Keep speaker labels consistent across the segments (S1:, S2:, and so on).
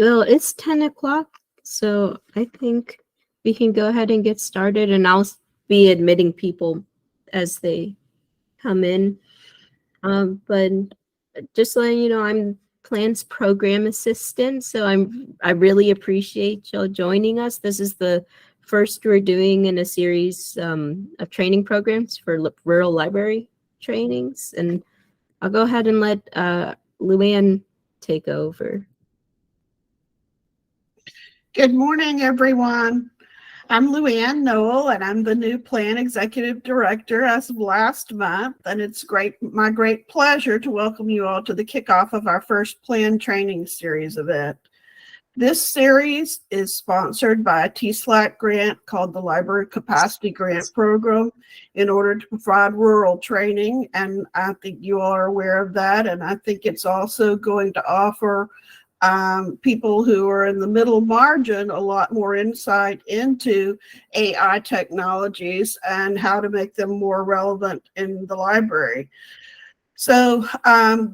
S1: Well, it's 10 o'clock, so I think we can go ahead and get started, and I'll be admitting people as they come in. But just letting you know, I'm Plan's program assistant, so I really appreciate y'all joining us. This is the first we're doing in a series of training programs for rural library trainings, and I'll go ahead and let Luann take over.
S2: Good morning, everyone. I'm Luann Noel, and I'm the new Plan Executive Director as of last month, and it's my great pleasure to welcome you all to the kickoff of our first Plan Training Series event. This series is sponsored by a TSLAC grant called the Library Capacity Grant Program in order to provide rural training, and I think you all are aware of that, and I think it's also going to offer people who are in the middle margin a lot more insight into AI technologies and how to make them more relevant in the library. So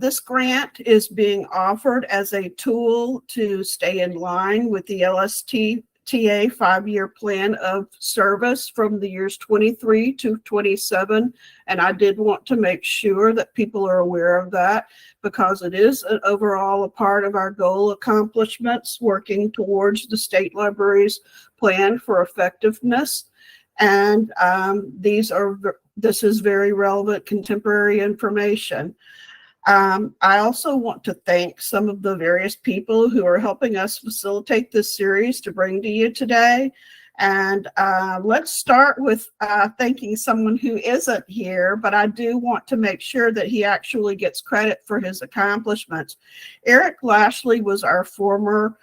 S2: this grant is being offered as a tool to stay in line with the LSTA 5-year plan of service from the years 23 to 27. And I did want to make sure that people are aware of that because it is overall a part of our goal accomplishments working towards the state library's plan for effectiveness. And this is very relevant contemporary information. I also want to thank some of the various people who are helping us facilitate this series to bring to you today. And let's start with thanking someone who isn't here, but I do want to make sure that he actually gets credit for his accomplishments. Eric Lashley was our former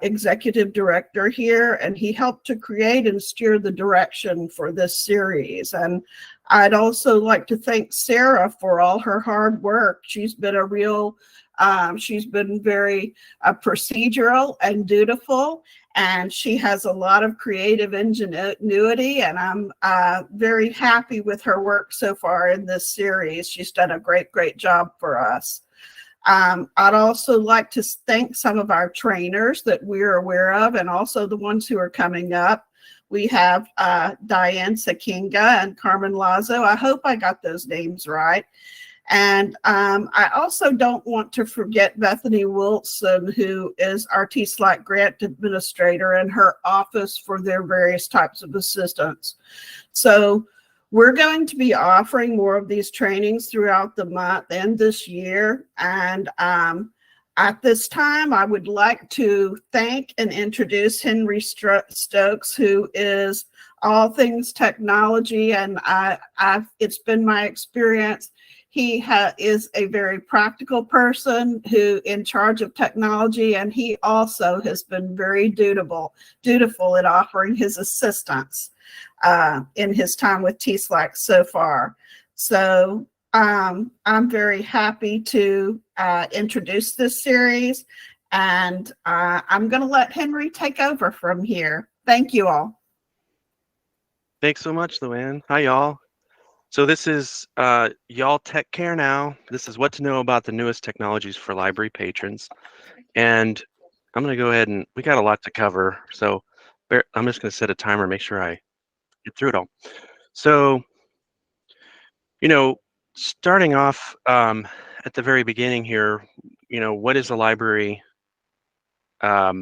S2: executive director here, and he helped to create and steer the direction for this series. And I'd also like to thank Sarah for all her hard work. She's been she's been very procedural and dutiful, and she has a lot of creative ingenuity, and I'm very happy with her work so far in this series. She's done a great job for us. I'd also like to thank some of our trainers that we're aware of and also the ones who are coming up. We have Diane Sakinga and Carmen Lazo. I hope I got those names right. And I also don't want to forget Bethany Wilson, who is our TSLAC grant administrator, and her office for their various types of assistance. So we're going to be offering more of these trainings throughout the month and this year. And at this time, I would like to thank and introduce Henry Stokes, who is all things technology. And it's been my experience. He is a very practical person who in charge of technology, and he also has been very dutiful in offering his assistance in his time with TSLAC so far. So I'm very happy to introduce this series, and I'm going to let Henry take over from here. Thank you all.
S3: Thanks so much, Luann. Hi, y'all. So this is Y'all Tech Care Now. This is what to know about the newest technologies for library patrons. And I'm going to go ahead and we got a lot to cover. So I'm just going to set a timer, make sure I get through it all. So, starting off at the very beginning here, what is a library? What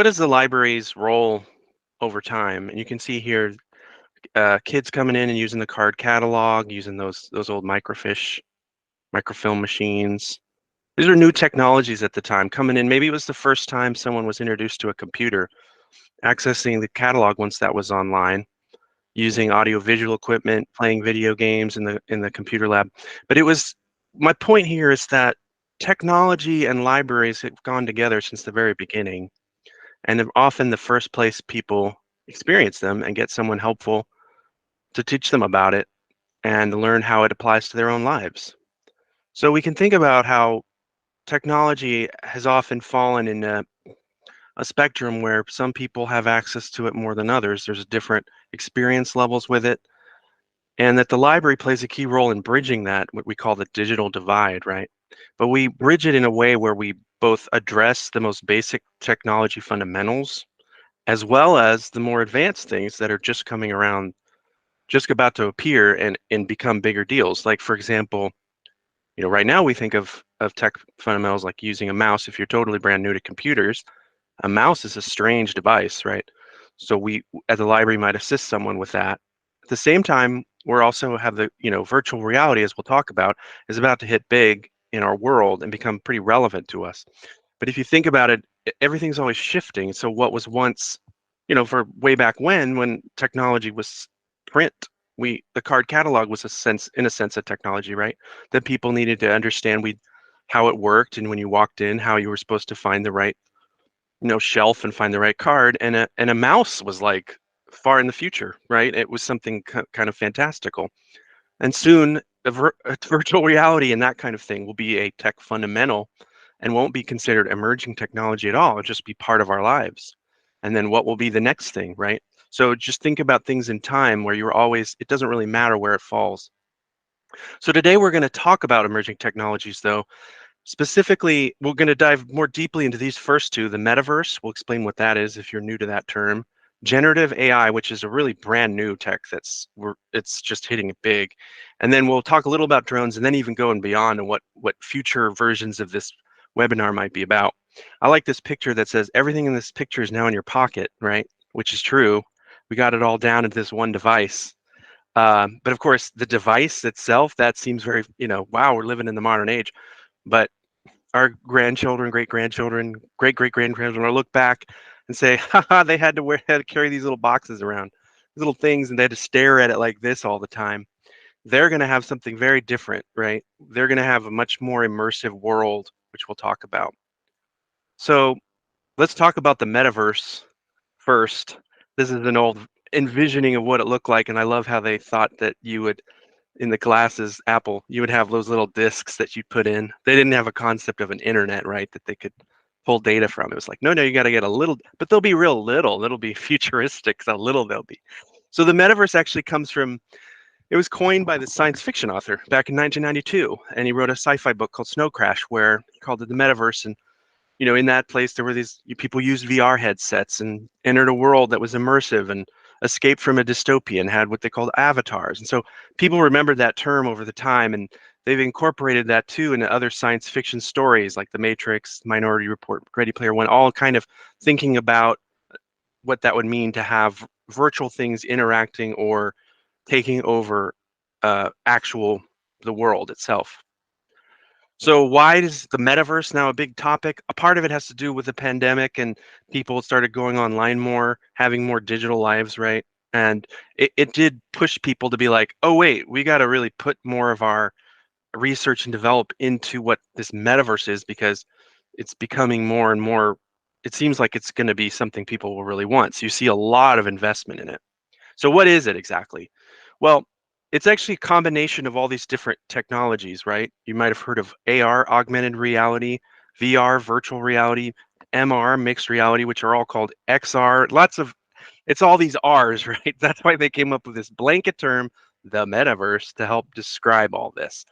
S3: is the library's role over time? And you can see here, kids coming in and using the card catalog, using those old microfilm machines. These are new technologies at the time coming in. Maybe it was the first time someone was introduced to a computer, accessing the catalog once that was online, using audio-visual equipment, playing video games in the computer lab. But my point here is that technology and libraries have gone together since the very beginning, and they're often the first place people experience them and get someone helpful to teach them about it and learn how it applies to their own lives. So we can think about how technology has often fallen in a spectrum where some people have access to it more than others. There's different experience levels with it, and that the library plays a key role in bridging that, what we call the digital divide, right? but we bridge it in a way where we both address the most basic technology fundamentals as well as the more advanced things that are just coming around, just about to appear and become bigger deals. Like, for example, right now we think of tech fundamentals like using a mouse. If you're totally brand new to computers, a mouse is a strange device, right? So we at the library might assist someone with that. At the same time, we're also have the, virtual reality, as we'll talk about, is about to hit big in our world and become pretty relevant to us. But if you think about it, everything's always shifting. So what was once, for way back when technology was print, the card catalog was in a sense, a technology, right? That people needed to understand how it worked, and when you walked in, how you were supposed to find the right, shelf and find the right card. And a mouse was like far in the future, right? It was something kind of fantastical. And soon, virtual reality and that kind of thing will be a tech fundamental and won't be considered emerging technology at all. It'll just be part of our lives. And then what will be the next thing, right? So just think about things in time where it doesn't really matter where it falls. So today we're going to talk about emerging technologies, though. Specifically, we're going to dive more deeply into these first two, the metaverse. We'll explain what that is if you're new to that term. Generative AI, which is a really brand new tech it's just hitting it big. And then we'll talk a little about drones and then even going beyond and what future versions of this webinar might be about. I like this picture that says everything in this picture is now in your pocket, right? Which is true. We got it all down into this one device. But of course, the device itself, that seems very, wow, we're living in the modern age. But our grandchildren, great-grandchildren, great-great-grandchildren will look back and say, haha, they had to carry these little boxes around, these little things, and they had to stare at it like this all the time. They're going to have something very different, right? They're going to have a much more immersive world, which we'll talk about. So let's talk about the metaverse first. This is an old envisioning of what it looked like, and I love how they thought that you would, in the glasses, Apple, you would have those little discs that you put in. They didn't have a concept of an internet, right, that they could pull data from. It was like, no, you got to get a little, but they'll be real little. It'll be futuristic, how little they'll be. So the metaverse actually comes from, it was coined by the science fiction author back in 1992, and he wrote a sci-fi book called Snow Crash, where he called it the metaverse. And in that place, there were these people used VR headsets and entered a world that was immersive and escaped from a dystopia and had what they called avatars. And so people remembered that term over the time, and they've incorporated that too into other science fiction stories like The Matrix, Minority Report, Ready Player One, all kind of thinking about what that would mean to have virtual things interacting or taking over the world itself. So why is the metaverse now a big topic? A part of it has to do with the pandemic, and people started going online more, having more digital lives, right? And it did push people to be like, oh, wait, we got to really put more of our research and develop into what this metaverse is, because it's becoming more and more, it seems like it's going to be something people will really want. So you see a lot of investment in it. So what is it exactly? Well, it's actually a combination of all these different technologies, right? You might have heard of AR, augmented reality, VR, virtual reality, MR, mixed reality, which are all called XR. It's all these R's, right? That's why they came up with this blanket term, the metaverse, to help describe all this.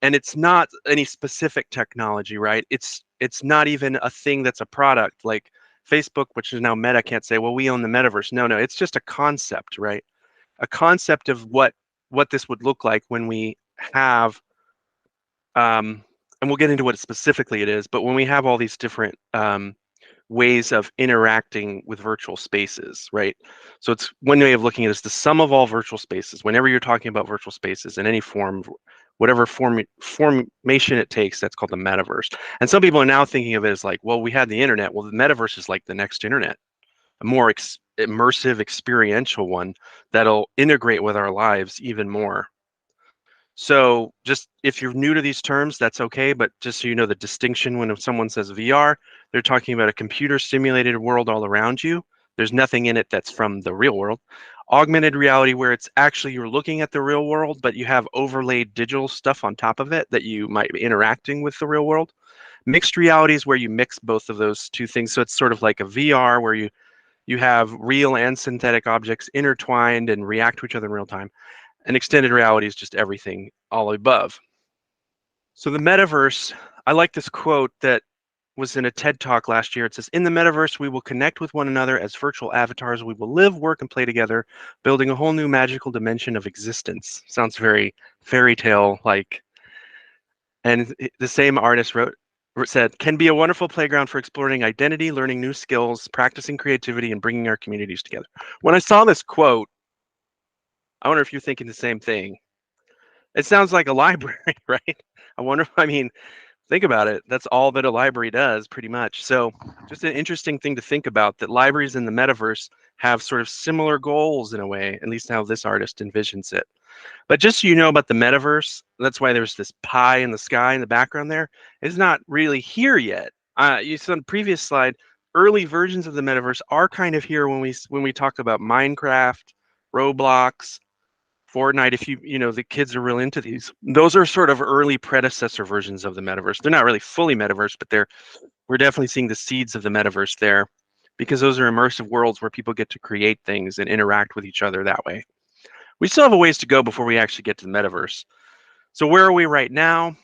S3: And it's not any specific technology, right? It's not even a thing that's a product like Facebook, which is now Meta, can't say, well, we own the metaverse. No, it's just a concept, right? A concept of what this would look like when we have, and we'll get into what specifically it is, but when we have all these different ways of interacting with virtual spaces, right? So it's one way of looking at it is the sum of all virtual spaces. Whenever you're talking about virtual spaces in any form, whatever formation it takes, that's called the metaverse. And some people are now thinking of it as like, well, we had the internet. Well, the metaverse is like the next internet, a more immersive, experiential one that'll integrate with our lives even more. So just if you're new to these terms, that's okay. But just so you know the distinction, when someone says VR, they're talking about a computer simulated world all around you. There's nothing in it that's from the real world. Augmented reality, where it's actually you're looking at the real world, but you have overlaid digital stuff on top of it that you might be interacting with the real world. Mixed reality is where you mix both of those two things. So it's sort of like a VR where you have real and synthetic objects intertwined and react to each other in real time. And extended reality is just everything all above. So the metaverse, I like this quote that was in a TED Talk last year. It says, "In the metaverse, we will connect with one another as virtual avatars. We will live, work, and play together, building a whole new magical dimension of existence." Sounds very fairy tale like. And the same artist said, "Can be a wonderful playground for exploring identity, learning new skills, practicing creativity, and bringing our communities together." When I saw this quote, I wonder if you're thinking the same thing. It sounds like a library, right? I wonder, I mean, think about it. That's all that a library does, pretty much. So just an interesting thing to think about, that libraries in the metaverse have sort of similar goals in a way, at least how this artist envisions it. But just so you know about the metaverse, that's why there's this pie in the sky in the background there. It's not really here yet. You saw on the previous slide, early versions of the metaverse are kind of here when we talk about Minecraft, Roblox, Fortnite. If the kids are real into these, those are sort of early predecessor versions of the metaverse. They're not really fully metaverse, but we're definitely seeing the seeds of the metaverse there, because those are immersive worlds where people get to create things and interact with each other that way. We still have a ways to go before we actually get to the metaverse. So where are we right now?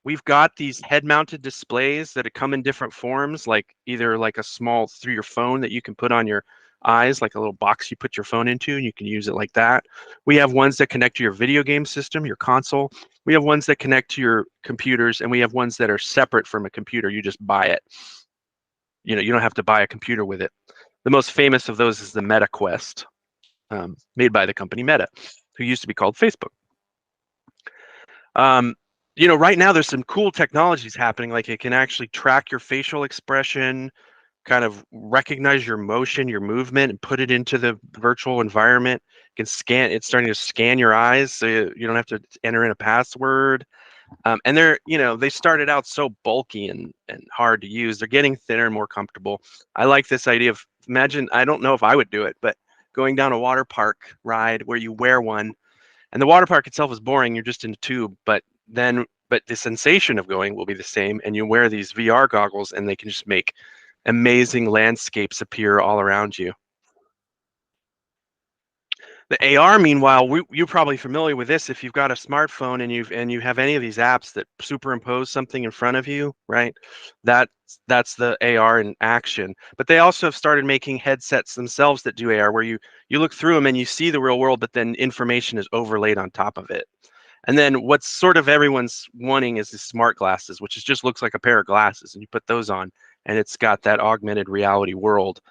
S3: We've got these head-mounted displays that come in different forms, like either like a small through your phone that you can put on your eyes, like a little box you put your phone into, and you can use it like that. We have ones that connect to your video game system, your console. We have ones that connect to your computers, and we have ones that are separate from a computer. You just buy it. You don't have to buy a computer with it. The most famous of those is the Meta Quest, made by the company Meta, who used to be called Facebook. Right now there's some cool technologies happening, like it can actually track your facial expression, kind of recognize your motion, your movement, and put it into the virtual environment. It can scan, it's starting to scan your eyes, so you don't have to enter in a password. And they started out so bulky and hard to use. They're getting thinner and more comfortable. I like this idea of, imagine, I don't know if I would do it, but going down a water park ride where you wear one, and the water park itself is boring. You're just in a tube, but the sensation of going will be the same. And you wear these VR goggles, and they can just make amazing landscapes appear all around you. The AR, meanwhile, you're probably familiar with this if you've got a smartphone and you have any of these apps that superimpose something in front of you, right? That's the AR in action. But they also have started making headsets themselves that do AR, where you look through them and you see the real world, but then information is overlaid on top of it. And then what's sort of everyone's wanting is the smart glasses, which just looks like a pair of glasses, and you put those on, and it's got that augmented reality world.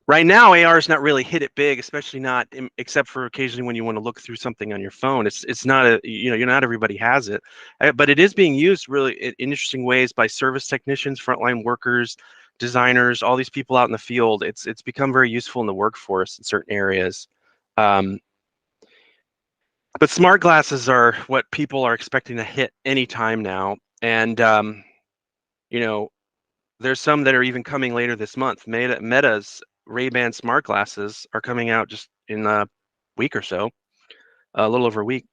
S3: Right now, AR is not really hit it big, especially not except for occasionally when you want to look through something on your phone. It's not not everybody has it, but it is being used really in interesting ways by service technicians, frontline workers, designers, all these people out in the field. It's become very useful in the workforce in certain areas. But smart glasses are what people are expecting to hit any time now, and there's some that are even coming later this month. Meta's Ray-Ban smart glasses are coming out just in a week or so, a little over a week,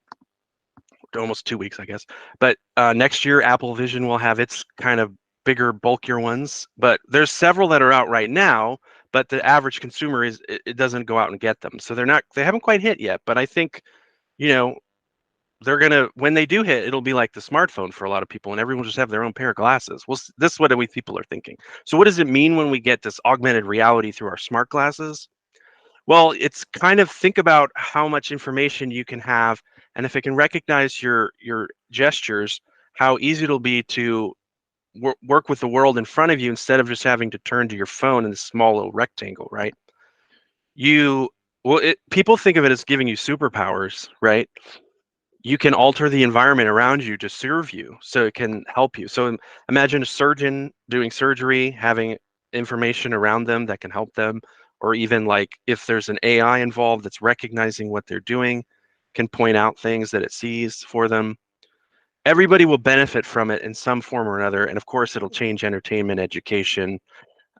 S3: almost 2 weeks, I guess. But next year, Apple Vision will have its kind of bigger, bulkier ones. But there's several that are out right now, but the average consumer it doesn't go out and get them. So they haven't quite hit yet. But I think, they're gonna, when they do hit, it'll be like the smartphone for a lot of people, and everyone will just have their own pair of glasses. Well, this is what we people are thinking. So what does it mean when we get this augmented reality through our smart glasses? Well, it's kind of, think about how much information you can have, and if it can recognize your gestures, how easy it'll be to work with the world in front of you instead of just having to turn to your phone in this small little rectangle, right? People think of it as giving you superpowers, right? You can alter the environment around you to serve you, so it can help you. So imagine a surgeon doing surgery, having information around them that can help them, or even like if there's an AI involved that's recognizing what they're doing, can point out things that it sees for them. Everybody will benefit from it in some form or another, and of course it'll change entertainment, education.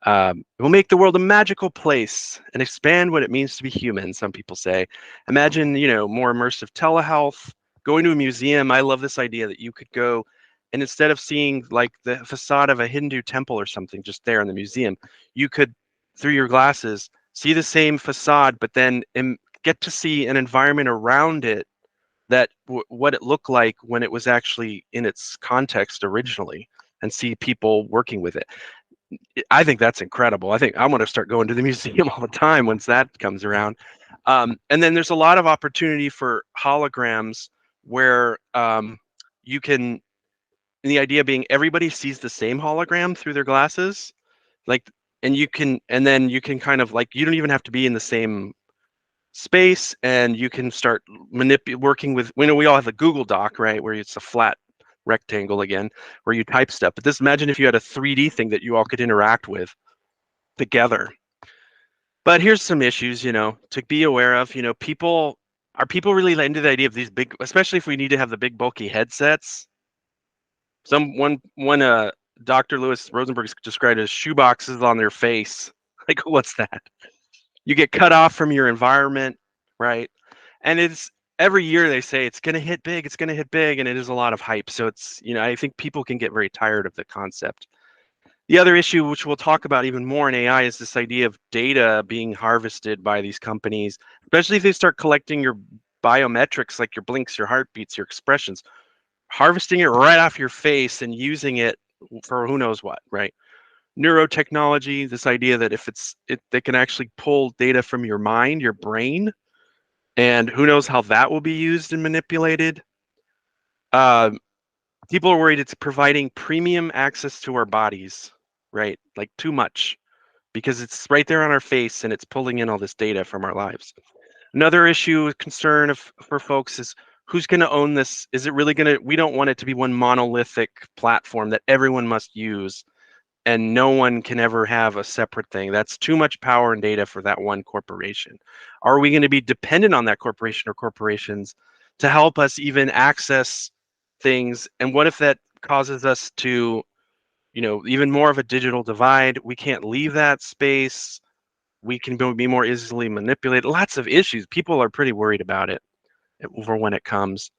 S3: It will make the world a magical place and expand what it means to be human, some people say. Imagine, more immersive telehealth, going to a museum. I love this idea that you could go, and instead of seeing like the facade of a Hindu temple or something just there in the museum, you could, through your glasses, see the same facade, but then get to see an environment around it that what it looked like when it was actually in its context originally, and see people working with it. I think that's incredible. I think I want to start going to the museum all the time once that comes around. And then there's a lot of opportunity for holograms where you can, the idea being everybody sees the same hologram through their glasses, like, and then you can kind of like, you don't even have to be in the same space, and you can start working with, we all have the Google Doc, right, where it's a flat rectangle again, where you type stuff. But this, imagine if you had a 3D thing that you all could interact with together. But here's some issues, to be aware of. Are people really into the idea of these big, especially if we need to have the big bulky headsets? One Dr. Lewis Rosenberg described it as shoeboxes on their face. Like, what's that? You get cut off from your environment, right? And it's every year they say it's going to hit big, it's going to hit big, and it is a lot of hype. So it's, I think people can get very tired of the concept. The other issue, which we'll talk about even more in AI, is this idea of data being harvested by these companies, especially if they start collecting your biometrics, like your blinks, your heartbeats, your expressions, harvesting it right off your face and using it for who knows what, right? Neurotechnology, this idea that if they can actually pull data from your mind, your brain, and who knows how that will be used and manipulated. People are worried it's providing premium access to our bodies, right? Like too much, because it's right there on our face and it's pulling in all this data from our lives. Another issue, concern for folks is who's going to own this? Is it really going to, we don't want it to be one monolithic platform that everyone must use and no one can ever have a separate thing. That's too much power and data for that one corporation. Are we going to be dependent on that corporation or corporations to help us even access things? And what if that causes us to, even more of a digital divide? We can't leave that space. We can be more easily manipulated. Lots of issues. People are pretty worried about it for when it comes.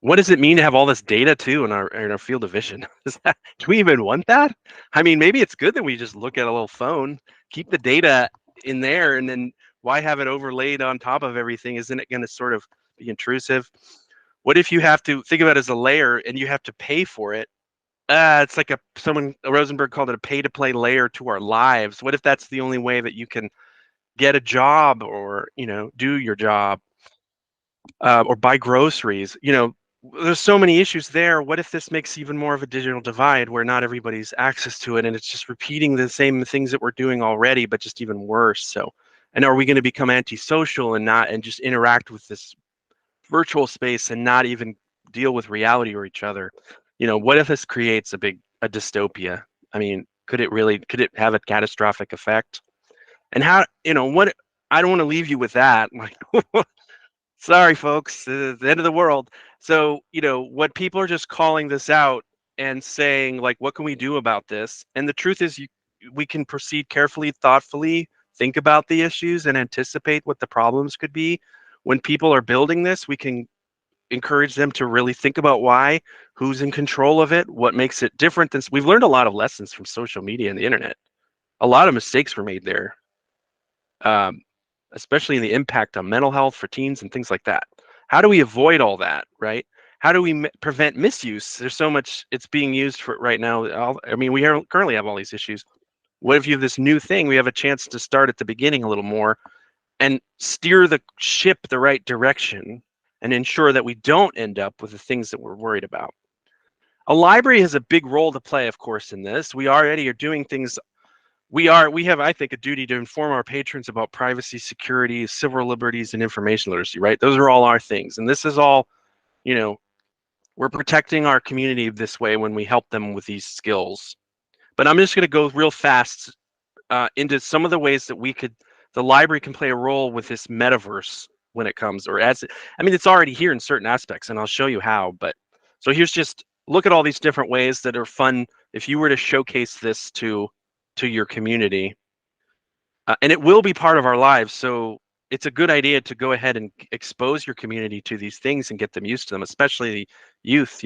S3: What does it mean to have all this data too in our field of vision? Do we even want that? I mean, maybe it's good that we just look at a little phone, keep the data in there, and then why have it overlaid on top of everything? Isn't it going to sort of be intrusive? What if you have to think about it as a layer and you have to pay for it? It's like Rosenberg called it a pay-to-play layer to our lives. What if that's the only way that you can get a job or, do your job? Or buy groceries, there's so many issues there. What if this makes even more of a digital divide where not everybody's access to it and it's just repeating the same things that we're doing already, but just even worse? So, and are we going to become antisocial and just interact with this virtual space and not even deal with reality or each other? What if this creates a dystopia? I mean, could it have a catastrophic effect? And how, what, I don't want to leave you with that. Like, sorry, folks, the end of the world. So, what people are just calling this out and saying, like, what can we do about this? And the truth is, we can proceed carefully, thoughtfully, think about the issues and anticipate what the problems could be. When people are building this, we can encourage them to really think about why, who's in control of it, what makes it different. We've learned a lot of lessons from social media and the internet. A lot of mistakes were made there. Especially in the impact on mental health for teens and things like that. How do we avoid all that, right? How do we prevent misuse? There's so much it's being used for right now. We currently have all these issues. What if you have this new thing? We have a chance to start at the beginning a little more and steer the ship the right direction and ensure that we don't end up with the things that we're worried about. A library has a big role to play, of course, in this. We already are doing things. We have, I think, a duty to inform our patrons about privacy, security, civil liberties, and information literacy, right? Those are all our things. And this is all, we're protecting our community this way when we help them with these skills. But I'm just going to go real fast into some of the ways that the library can play a role with this metaverse when it comes, it's already here in certain aspects, and I'll show you how. But so here's just, look at all these different ways that are fun if you were to showcase this to your community, and it will be part of our lives. So it's a good idea to go ahead and expose your community to these things and get them used to them, especially the youth,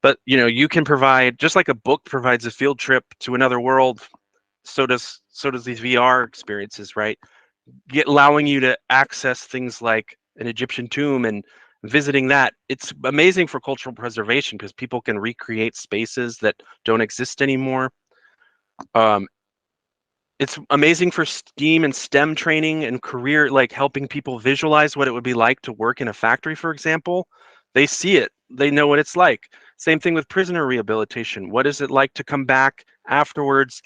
S3: but you can provide, just like a book provides a field trip to another world, so does these VR experiences, right? Allowing you to access things like an Egyptian tomb and visiting that. It's amazing for cultural preservation because people can recreate spaces that don't exist anymore. It's amazing for STEAM and STEM training and career, like helping people visualize what it would be like to work in a factory, for example. They see it, they know what it's like. Same thing with prisoner rehabilitation. What is it like to come back afterwards?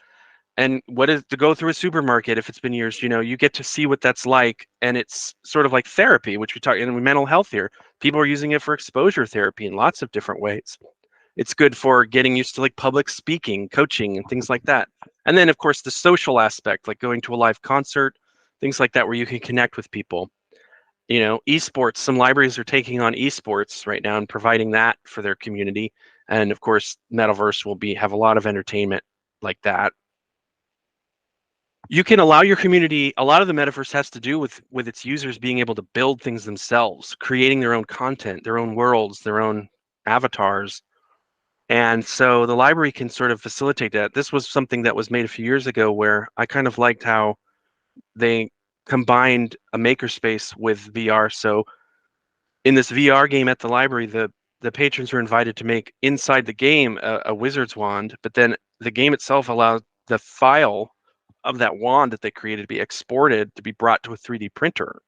S3: And what is to go through a supermarket if it's been years? You get to see what that's like, and it's sort of like therapy, which we talk in mental health here. People are using it for exposure therapy in lots of different ways. It's good for getting used to like public speaking, coaching, and things like that. And then of course the social aspect, like going to a live concert, things like that where you can connect with people. Esports, some libraries are taking on esports right now and providing that for their community. And of course, Metaverse will have a lot of entertainment like that. You can allow your community, a lot of the metaverse has to do with its users being able to build things themselves, creating their own content, their own worlds, their own avatars. And so the library can sort of facilitate that. This was something that was made a few years ago where I kind of liked how they combined a makerspace with VR. So in this VR game at the library, the patrons are invited to make inside the game a wizard's wand, but then the game itself allowed the file of that wand that they created to be exported to be brought to a 3D printer.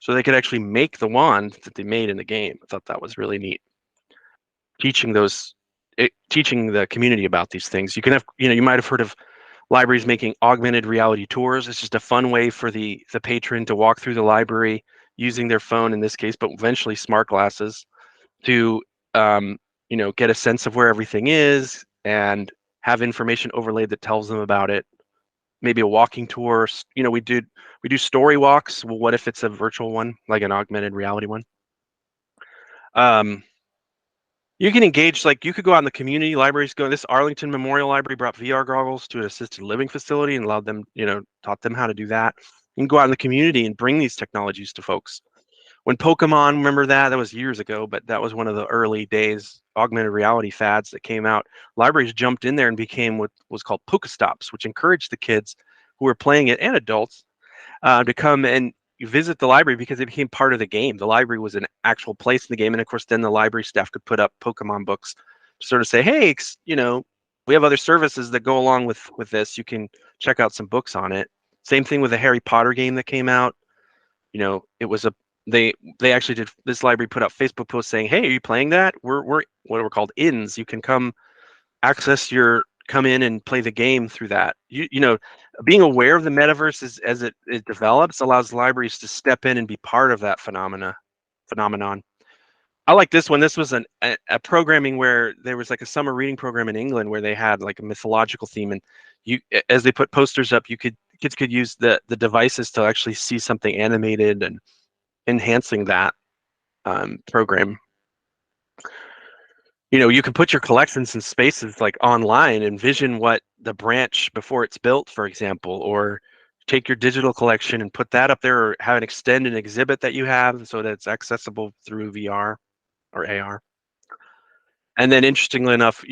S3: So they could actually make the wand that they made in the game. I thought that was really neat. Teaching the community about these things. You can have, you might have heard of libraries making augmented reality tours. It's just a fun way for the patron to walk through the library using their phone in this case, but eventually smart glasses to get a sense of where everything is and have information overlaid that tells them about it. Maybe a walking tour. We do story walks. Well, what if it's a virtual one, like an augmented reality one? You can engage, like you could go out in the community. Libraries go. This Arlington Memorial Library brought VR goggles to an assisted living facility and allowed them, taught them how to do that. You can go out in the community and bring these technologies to folks. When Pokemon, remember that? That was years ago, but that was one of the early days augmented reality fads that came out. Libraries jumped in there and became what was called Pokestops, which encouraged the kids who were playing it and adults to come and visit the library because it became part of the game. The library was an actual place in the game, and of course, then the library staff could put up Pokemon books to sort of say, "Hey, we have other services that go along with this. You can check out some books on it." Same thing with the Harry Potter game that came out. It was they actually did. This library put up Facebook posts saying, "Hey, are you playing that? We're what are called ins. You can come in and play the game through that." Being aware of the metaverse as it develops allows libraries to step in and be part of that phenomenon. I like this one. This was a programming where there was like a summer reading program in England where they had like a mythological theme, and as they put posters up, kids could use the devices to actually see something animated and enhancing that program. You can put your collections in spaces like online, envision what the branch before it's built, for example, or take your digital collection and put that up there, or have an extend exhibit that you have so that it's accessible through VR or AR. And then interestingly enough,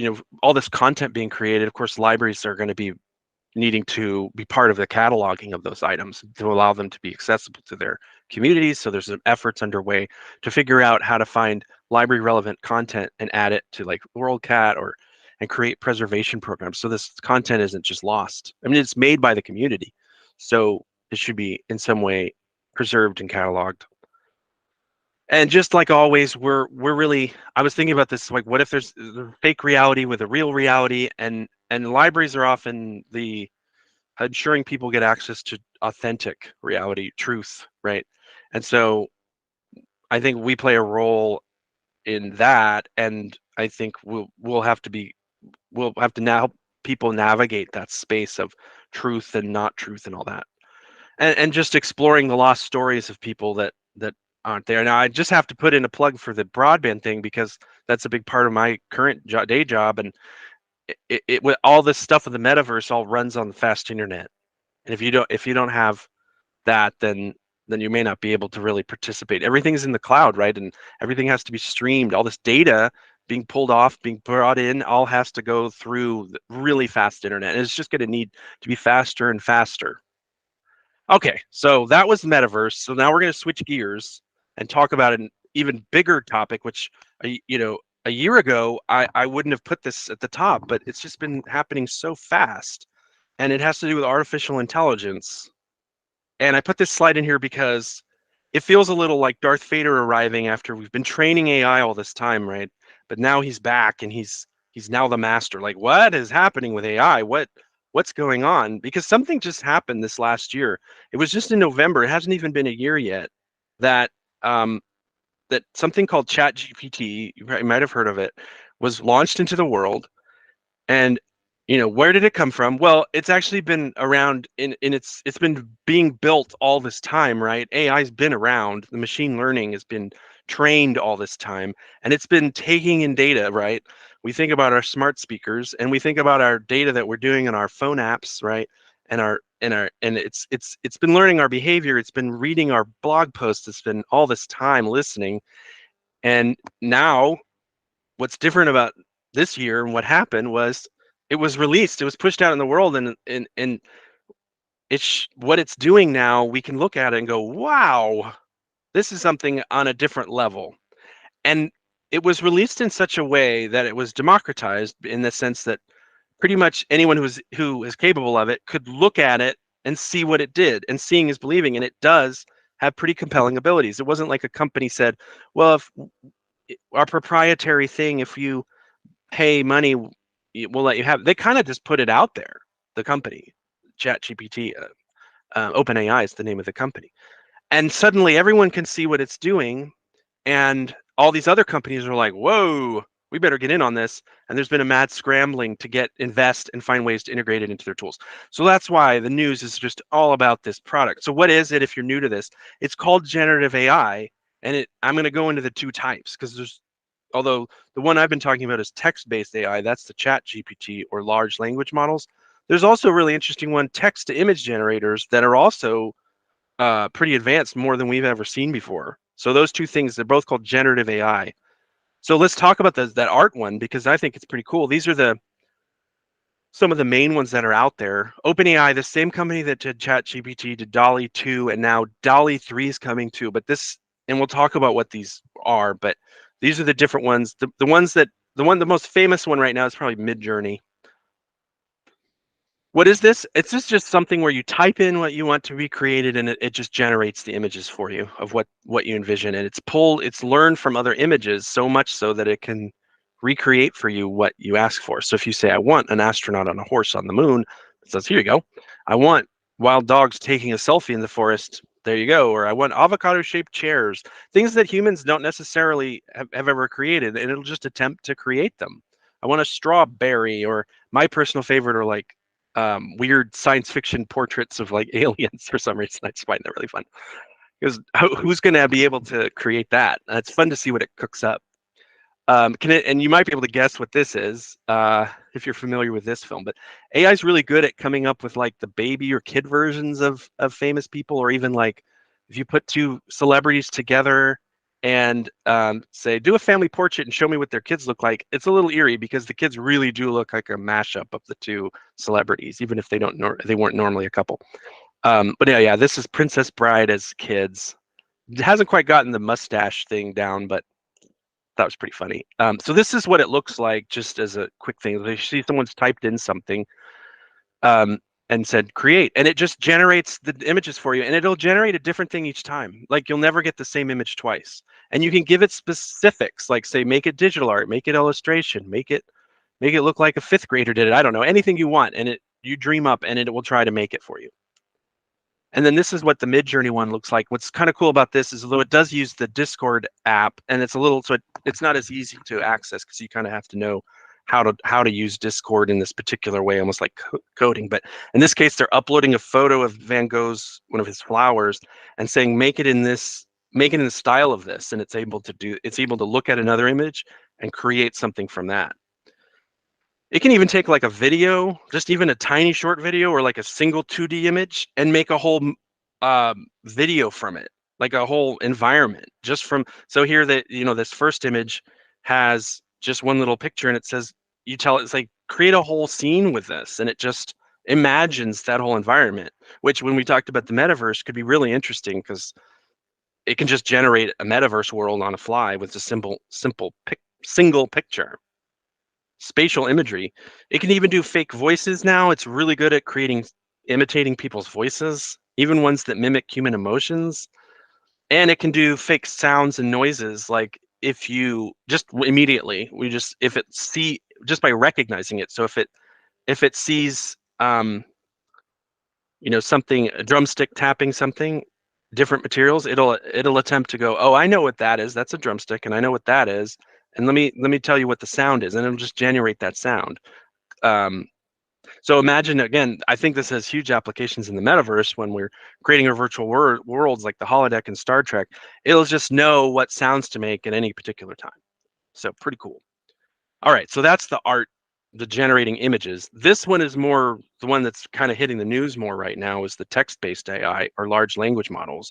S3: all this content being created, of course, libraries are going to be needing to be part of the cataloging of those items to allow them to be accessible to their communities. So there's some efforts underway to figure out how to find library relevant content and add it to like WorldCat and create preservation programs. So this content isn't just lost. I mean, it's made by the community. So it should be in some way preserved and cataloged. And just like always, we're really, I was thinking about this, like, what if there's a fake reality with a real reality, and libraries are often the ensuring people get access to authentic reality, truth, right? And so I think we play a role in that, and I think we'll have to now help people navigate that space of truth and not truth and all that, and just exploring the lost stories of people that aren't there. Now I just have to put in a plug for the broadband thing because that's a big part of my current day job, and it with all this stuff of the metaverse all runs on the fast internet. And if you don't have that, then you may not be able to really participate. Everything's in the cloud, right? And everything has to be streamed. All this data being pulled off, being brought in, all has to go through the really fast internet. And it's just going to need to be faster and faster. Okay, so that was the metaverse. So now we're going to switch gears and talk about even bigger topic, which you know, a year ago I wouldn't have put this at the top, but it's just been happening so fast, and it has to do with artificial intelligence. And I put this slide in here because it feels a little like Darth Vader arriving after we've been training AI all this time, right? But now he's back and he's now the master. Like, what is happening with AI? What's going on? Because something just happened this last year. It was just in November. It hasn't even been a year yet that um, that something called ChatGPT, you might have heard of it, was launched into the world. And where did it come from? Well, it's actually been around it's been being built all this time, right? AI's been around, the machine learning has been trained all this time, and it's been taking in data, right? We think about our smart speakers and we think about our data that we're doing in our phone apps, right? And it's been learning our behavior, it's been reading our blog posts, it's been all this time listening. And now what's different about this year and what happened was it was released, it was pushed out in the world, and it's what it's doing now. We can look at it and go, wow, this is something on a different level. And it was released in such a way that it was democratized in the sense that pretty much anyone who is capable of it could look at it and see what it did, and seeing is believing, and it does have pretty compelling abilities. It wasn't like a company said, well, if our proprietary thing, if you pay money, we'll let you have. They kind of just put it out there. The company, ChatGPT, OpenAI is the name of the company, and suddenly everyone can see what it's doing, and all these other companies are like, "Whoa, we better get in on this." And there's been a mad scrambling to invest and find ways to integrate it into their tools. So that's why the news is just all about this product. So what is it? If you're new to this, it's called generative AI, and I'm going to go into the two types because although the one I've been talking about is text-based AI, that's the Chat GPT or large language models. There's also a really interesting one, text-to-image generators, that are also pretty advanced, more than we've ever seen before. So those two things, they're both called generative AI. So let's talk about that art one, because I think it's pretty cool. These are some of the main ones that are out there. OpenAI, the same company that did ChatGPT, did DALL-E 2, and now DALL-E 3 is coming too. But and we'll talk about what these are, but these are the different ones. The most famous one right now is probably Midjourney. What is this? It's just something where you type in what you want to be created, and it just generates the images for you of what you envision. And it's learned from other images so much so that it can recreate for you what you ask for. So if you say, I want an astronaut on a horse on the moon, it says, here you go. I want wild dogs taking a selfie in the forest. There you go. Or I want avocado-shaped chairs, things that humans don't necessarily have ever created, and it'll just attempt to create them. I want a strawberry, or my personal favorite are like weird science fiction portraits of like aliens for some reason. I just find that really fun. Because who's going to be able to create that? It's fun to see what it cooks up. And you might be able to guess what this is if you're familiar with this film. But AI is really good at coming up with like the baby or kid versions of famous people, or even like if you put two celebrities together and say, do a family portrait and show me what their kids look like. It's a little eerie because the kids really do look like a mashup of the two celebrities, even if they weren't normally a couple. But yeah, this is Princess Bride as kids. It hasn't quite gotten the mustache thing down, but that was pretty funny. So this is what it looks like, just as a quick thing. You see someone's typed in something and said create, and it just generates the images for you, and it'll generate a different thing each time. Like you'll never get the same image twice. And you can give it specifics, like say, make it digital art, make it illustration, make it look like a fifth grader did it. I don't know, anything you want, and you dream up, and it will try to make it for you. And then this is what the Midjourney one looks like. What's kind of cool about this is, although it does use the Discord app, and it's it's not as easy to access because you kind of have to know how to use Discord in this particular way, almost like coding. But in this case, they're uploading a photo of Van Gogh's, one of his flowers, and saying, make it in the style of this, and it's able to look at another image and create something from that. It can even take like a video, just even a tiny short video, or like a single 2D image, and make a whole video from it, like a whole environment just from. So here this first image has just one little picture, and it says, it's like, create a whole scene with this, and it just imagines that whole environment, which when we talked about the metaverse could be really interesting, because it can just generate a metaverse world on a fly with a single picture. Spatial imagery. It can even do fake voices now. It's really good at imitating people's voices, even ones that mimic human emotions. And it can do fake sounds and noises, like if you just immediately, just by recognizing it. So if it sees something, a drumstick tapping something, different materials, it'll attempt to go, oh, I know what that is. That's a drumstick, and I know what that is. And let me tell you what the sound is, and it'll just generate that sound. So imagine, again, I think this has huge applications in the metaverse when we're creating our virtual worlds like the holodeck and Star Trek. It'll just know what sounds to make at any particular time. So pretty cool. All right, so that's the art, the generating images. This one is more the one that's kind of hitting the news more right now, is the text-based AI, or large language models.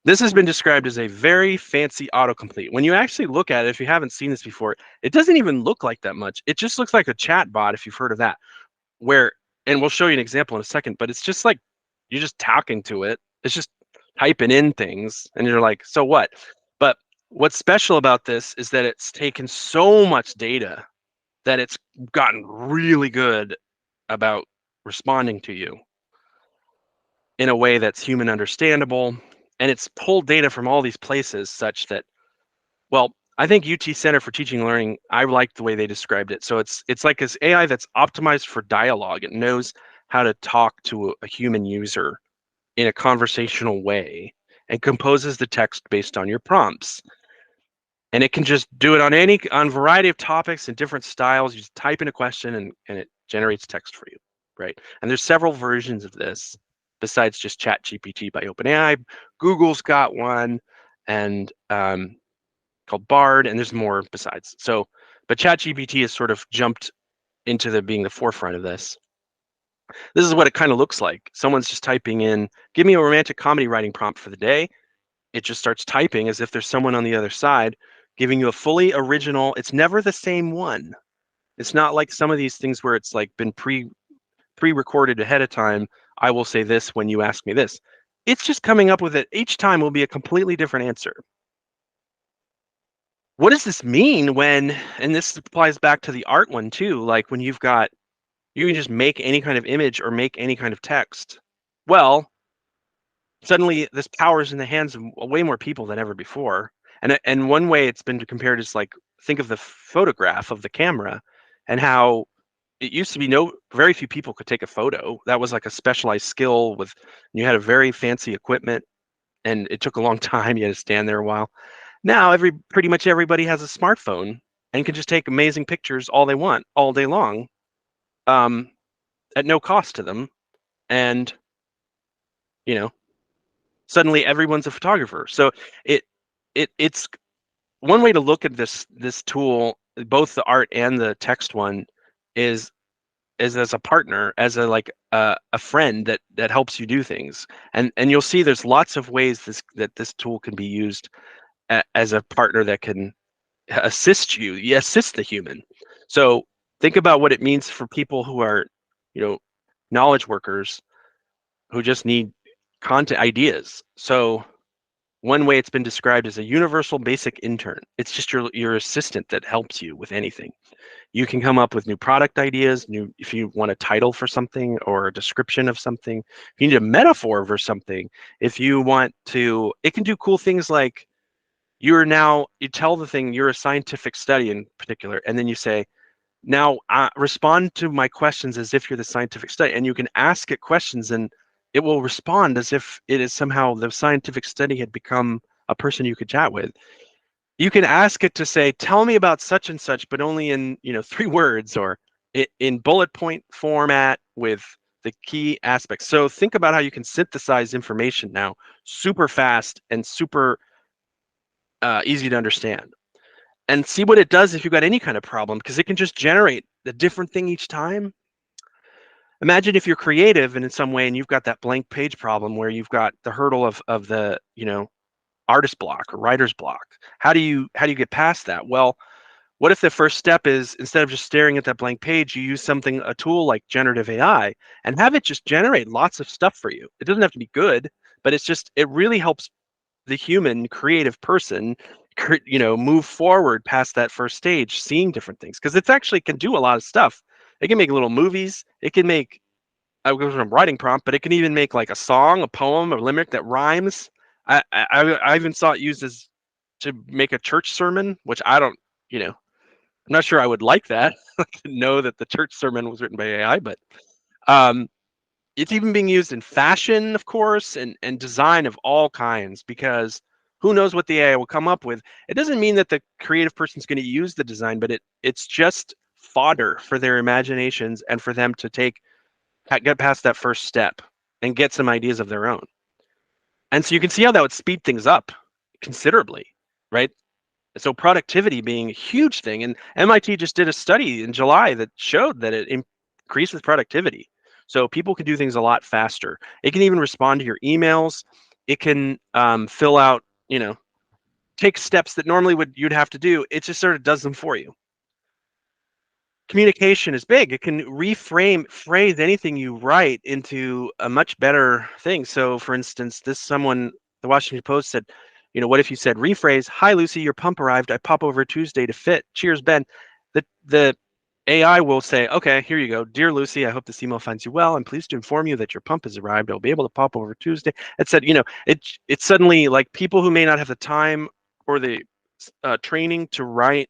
S3: This has been described as a very fancy autocomplete. When you actually look at it, if you haven't seen this before, it doesn't even look like that much. It just looks like a chat bot, if you've heard of that, and we'll show you an example in a second, but it's just like you're just talking to it. It's just typing in things, and you're like, so what? But what's special about this is that it's taken so much data that it's gotten really good about responding to you in a way that's human understandable. And it's pulled data from all these places such that, well, I think UT Center for Teaching and Learning, I like the way they described it. So it's like this AI that's optimized for dialogue. It knows how to talk to a human user in a conversational way and composes the text based on your prompts. And it can just do it on a variety of topics and different styles. You just type in a question and it generates text for you, right? And there's several versions of this besides just ChatGPT by OpenAI. Google's got one, and called Bard, and there's more besides. So, but ChatGPT has sort of jumped into being the forefront of this. This is what it kind of looks like. Someone's just typing in, give me a romantic comedy writing prompt for the day. It just starts typing as if there's someone on the other side giving you a fully original. It's never the same one. It's not like some of these things where it's like been pre-recorded ahead of time. I will say this when you ask me this. It's just coming up with it. Each time will be a completely different answer. What does this mean when, and this applies back to the art one too, like when you can just make any kind of image or make any kind of text. Well, suddenly this power is in the hands of way more people than ever before. And one way it's been compared is like, think of the photograph of the camera and how it used to be very few people could take a photo. That was like a specialized skill you had a very fancy equipment, and it took a long time. You had to stand there a while. Now pretty much everybody has a smartphone and can just take amazing pictures all they want all day long, at no cost to them. And suddenly everyone's a photographer. So it's one way to look at this tool, both the art and the text one, is as a partner, as a friend that helps you do things. And you'll see there's lots of ways this tool can be used as a partner that can assist the human. So think about what it means for people who are, knowledge workers who just need content ideas. So one way it's been described as a universal basic intern. It's just your assistant that helps you with anything. You can come up with new product ideas, if you want a title for something or a description of something, if you need a metaphor for something, if you want to, it can do cool things like you tell the thing you're a scientific study in particular, and then you say, now respond to my questions as if you're the scientific study, and you can ask it questions and it will respond as if it is somehow the scientific study had become a person you could chat with. You can ask it to say, tell me about such and such, but only in 3 words, or in bullet point format with the key aspects. So think about how you can synthesize information now super fast and super easy to understand. And see what it does if you've got any kind of problem, because it can just generate a different thing each time. Imagine if you're creative and in some way and you've got that blank page problem where you've got the hurdle of the artist block or writer's block. How do you get past that? Well, what if the first step is, instead of just staring at that blank page, you use a tool like generative AI and have it just generate lots of stuff for you? It doesn't have to be good, but it really helps the human creative person, move forward past that first stage, seeing different things, because it's actually can do a lot of stuff. It can make little movies. It can make, I go from writing prompt, but it can even make like a song, a poem, a limerick that rhymes. I even saw it used as to make a church sermon, which I don't, I'm not sure I would like that. To know that the church sermon was written by AI, but um, it's even being used in fashion, of course, and design of all kinds, because who knows what the AI will come up with. It doesn't mean that the creative person's going to use the design, but it's just fodder for their imaginations and for them to get past that first step and get some ideas of their own. And so you can see how that would speed things up considerably, right? So productivity being a huge thing. And MIT just did a study in July that showed that it increases productivity. So people can do things a lot faster. It can even respond to your emails. It can fill out, take steps that normally you'd have to do. It just sort of does them for you. Communication is big. It can phrase anything you write into a much better thing. So for instance, the Washington Post said, what if you said, rephrase, "Hi Lucy, your pump arrived. I pop over Tuesday to fit. Cheers, Ben." The AI will say, "Okay, here you go. Dear Lucy, I hope this email finds you well. I'm pleased to inform you that your pump has arrived. I'll be able to pop over Tuesday." It said, it's suddenly like people who may not have the time or the training to write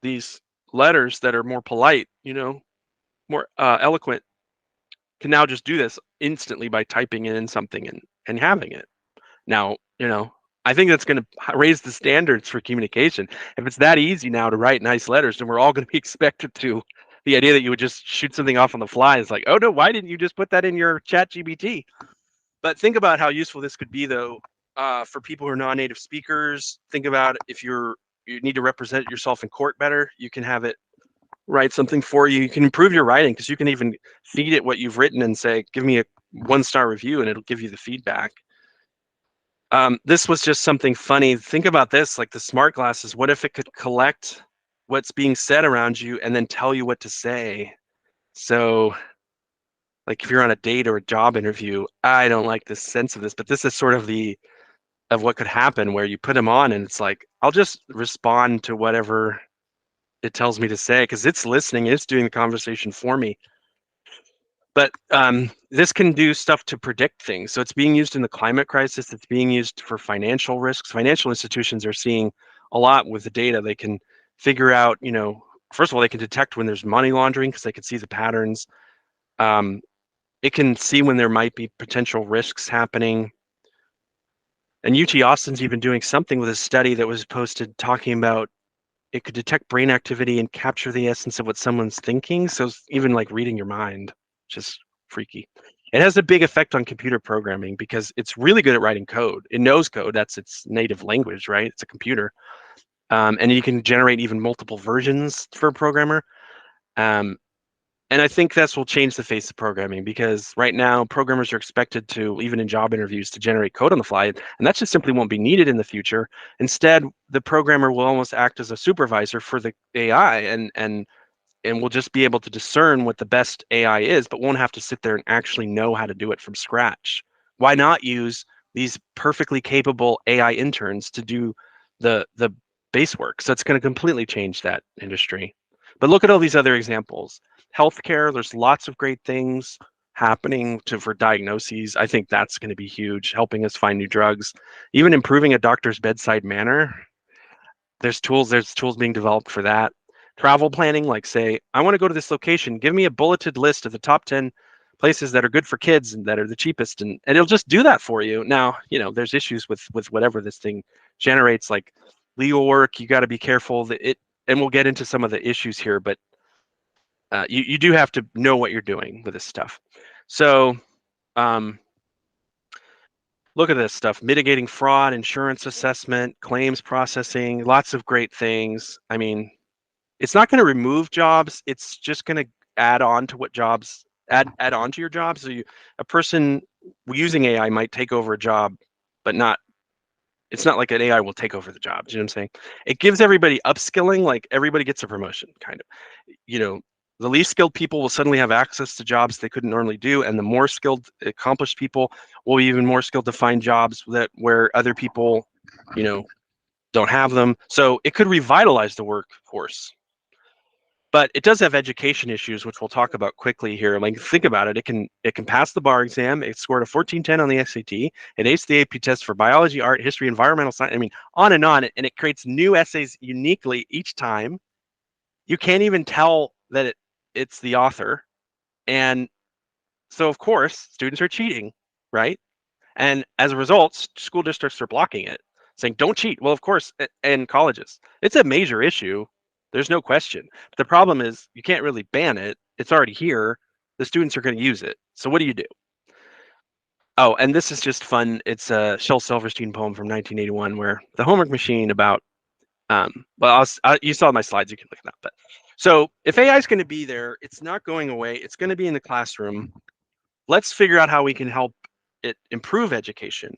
S3: these letters that are more polite, more eloquent, can now just do this instantly by typing in something and having it. Now, I think that's going to raise the standards for communication. If it's that easy now to write nice letters, then we're all going to be expected to. The idea that you would just shoot something off on the fly is like, oh no, why didn't you just put that in your chat GPT? But think about how useful this could be, though, for people who are non-native speakers. Think about if you need to represent yourself in court better, you can have it write something for you. You can improve your writing because you can even feed it what you've written and say, give me a 1-star review, and it'll give you the feedback. This was just something funny. Think about this, like the smart glasses. What if it could collect what's being said around you and then tell you what to say? So like if you're on a date or a job interview, I don't like the sense of this, but this is sort of of what could happen, where you put them on and it's like, I'll just respond to whatever it tells me to say, because it's listening, it's doing the conversation for me. But this can do stuff to predict things. So it's being used in the climate crisis. It's being used for financial risks. Financial institutions are seeing a lot with the data. They can figure out, first of all, they can detect when there's money laundering because they can see the patterns. It can see when there might be potential risks happening. And UT Austin's even doing something with a study that was posted talking about it could detect brain activity and capture the essence of what someone's thinking. So it's even like reading your mind, just freaky. It has a big effect on computer programming because it's really good at writing code. It knows code. That's its native language, right? It's a computer. And you can generate even multiple versions for a programmer. And I think this will change the face of programming, because right now programmers are expected to, even in job interviews, to generate code on the fly, and that just simply won't be needed in the future. Instead, the programmer will almost act as a supervisor for the AI, and will just be able to discern what the best AI is, but won't have to sit there and actually know how to do it from scratch. Why not use these perfectly capable AI interns to do the base work? So it's going to completely change that industry. But look at all these other examples. Healthcare, there's lots of great things happening for diagnoses. I think that's going to be huge, helping us find new drugs, even improving a doctor's bedside manner. There's tools being developed for that. Travel planning, like say, I want to go to this location. Give me a bulleted list of the top 10 places that are good for kids and that are the cheapest, and it'll just do that for you. Now, there's issues with whatever this thing generates, like legal work. You got to be careful that and we'll get into some of the issues here, but you do have to know what you're doing with this stuff. So look at this stuff: mitigating fraud, insurance assessment, claims processing, lots of great things. I mean, it's not going to remove jobs. It's just going to add on to add on to your job. So a person using AI might take over a job, but it's not like an AI will take over the job. Do you know what I'm saying? It gives everybody upskilling, like everybody gets a promotion, kind of. The least skilled people will suddenly have access to jobs they couldn't normally do, and the more skilled, accomplished people will be even more skilled to find jobs where other people, don't have them. So it could revitalize the workforce. But it does have education issues, which we'll talk about quickly here. Like, think about it. It can pass the bar exam. It scored a 1410 on the SAT. It aced the AP test for biology, art, history, environmental science. I mean, on. And it creates new essays uniquely each time. You can't even tell that it's the author. And so, of course, students are cheating, right? And as a result, school districts are blocking it, saying, don't cheat. Well, of course, and colleges. It's a major issue. There's no question. But the problem is you can't really ban it. It's already here. The students are going to use it. So what do you do? Oh, and this is just fun. It's a Shel Silverstein poem from 1981 where the homework machine about, you saw my slides, you can look it up. But so if AI is going to be there, it's not going away. It's going to be in the classroom. Let's figure out how we can help it improve education.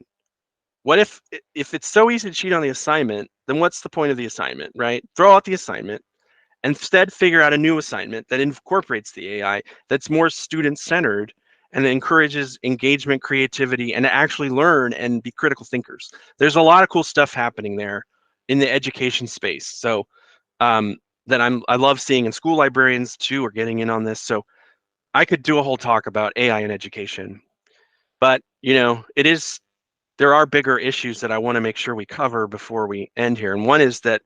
S3: What if it's so easy to cheat on the assignment, then what's the point of the assignment, right? Throw out the assignment. Instead, figure out a new assignment that incorporates the AI, that's more student-centered, and that encourages engagement, creativity, and to actually learn and be critical thinkers. There's a lot of cool stuff happening there in the education space. So that I love seeing, and school librarians too are getting in on this. So I could do a whole talk about AI in education, but there are bigger issues that I want to make sure we cover before we end here. And one is that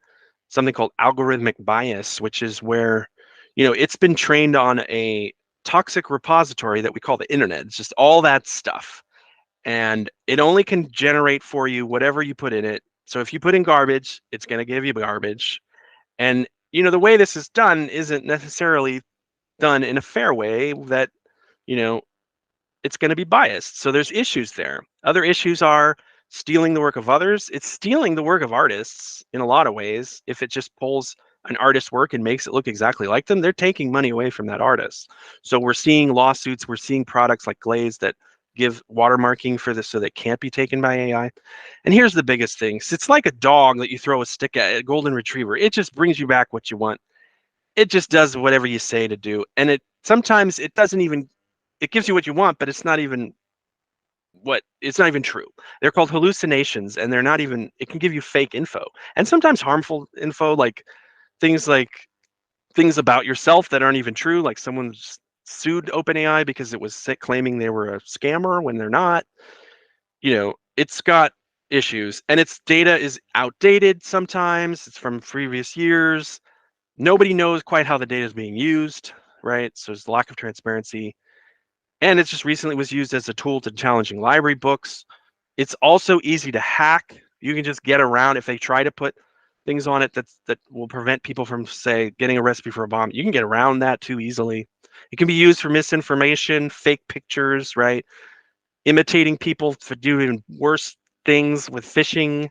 S3: something called algorithmic bias, which is where, it's been trained on a toxic repository that we call the internet. It's just all that stuff. And it only can generate for you whatever you put in it. So if you put in garbage, it's going to give you garbage. And, the way this is done isn't necessarily done in a fair way that, it's going to be biased. So there's issues there. Other issues are stealing the work of others. It's stealing the work of artists in a lot of ways. If it just pulls an artist's work and makes it look exactly like them, they're taking money away from that artist. So we're seeing lawsuits. We're seeing products like Glaze that give watermarking for this so they can't be taken by AI. And here's the biggest thing. It's like a dog that you throw a stick at, a golden retriever. It just brings you back what you want. It just does whatever you say to do. And sometimes it doesn't even, it gives you what you want, but it's not even true. They're called hallucinations, and it can give you fake info and sometimes harmful info, like things about yourself that aren't even true. Like someone sued OpenAI because it was claiming they were a scammer when they're not. It's got issues, and its data is outdated sometimes. It's from previous years. Nobody knows quite how the data is being used, right? So there's lack of transparency. And it just recently was used as a tool to challenging library books. It's also easy to hack. You can just get around if they try to put things on it that will prevent people from, say, getting a recipe for a bomb. You can get around that too easily. It can be used for misinformation, fake pictures, right? Imitating people to do even worse things with phishing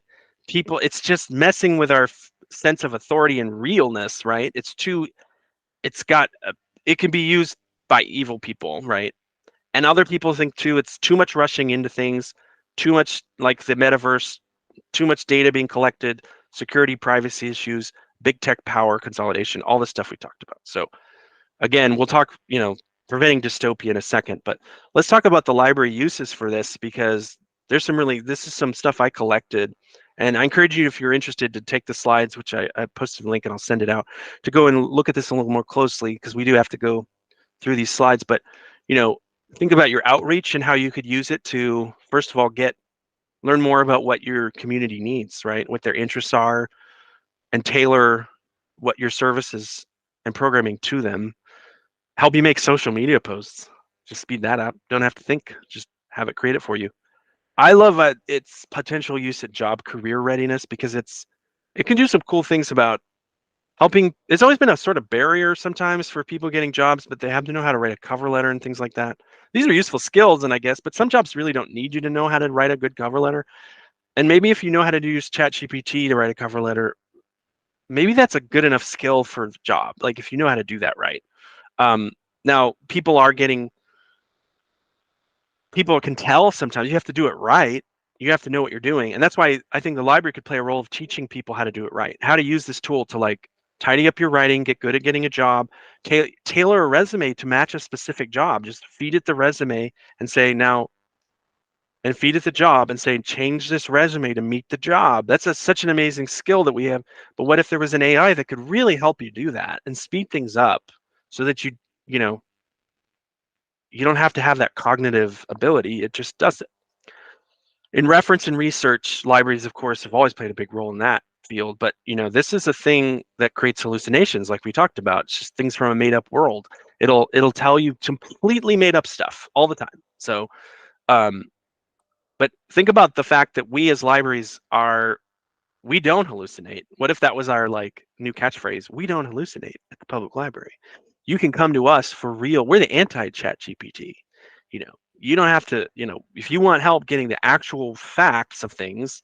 S3: people. It's just messing with our sense of authority and realness, right? It can be used by evil people, right? And other people think too, it's too much rushing into things, too much like the metaverse, too much data being collected, security, privacy issues, big tech power consolidation, all the stuff we talked about. So again, we'll talk, preventing dystopia in a second, but let's talk about the library uses for this, because this is some stuff I collected. And I encourage you, if you're interested, to take the slides, which I posted a link and I'll send it out, to go and look at this a little more closely, because we do have to go through these slides. But, think about your outreach and how you could use it to, first of all, learn more about what your community needs, right? What their interests are, and tailor what your services and programming to them. Help you make social media posts. Just speed that up. Don't have to think. Just have it create it for you. I love its potential use at job career readiness, because it can do some cool things about helping. There's always been a sort of barrier sometimes for people getting jobs, but they have to know how to write a cover letter and things like that. These are useful skills, and I guess, but some jobs really don't need you to know how to write a good cover letter. And maybe if you know how to use ChatGPT to write a cover letter, maybe that's a good enough skill for the job. Like if you know how to do that right. Now people can tell sometimes. You have to do it right. You have to know what you're doing. And that's why I think the library could play a role of teaching people how to do it right, how to use this tool to tidy up your writing, get good at getting a job, tailor a resume to match a specific job. Just feed it the resume and say now, and feed it the job and say, change this resume to meet the job. That's such an amazing skill that we have. But what if there was an AI that could really help you do that and speed things up so that you know, you don't have to have that cognitive ability. It just does it. In reference and research, libraries, of course, have always played a big role in that field. But, you know, this is a thing that creates hallucinations like we talked about. It's just things from a made up world. It'll tell you completely made up stuff all the time. So, but think about the fact that we as libraries we don't hallucinate. What if that was our like new catchphrase? We don't hallucinate at the public library. You can come to us for real. We're the anti-chat GPT. You know, you don't have to, you know, if you want help getting the actual facts of things,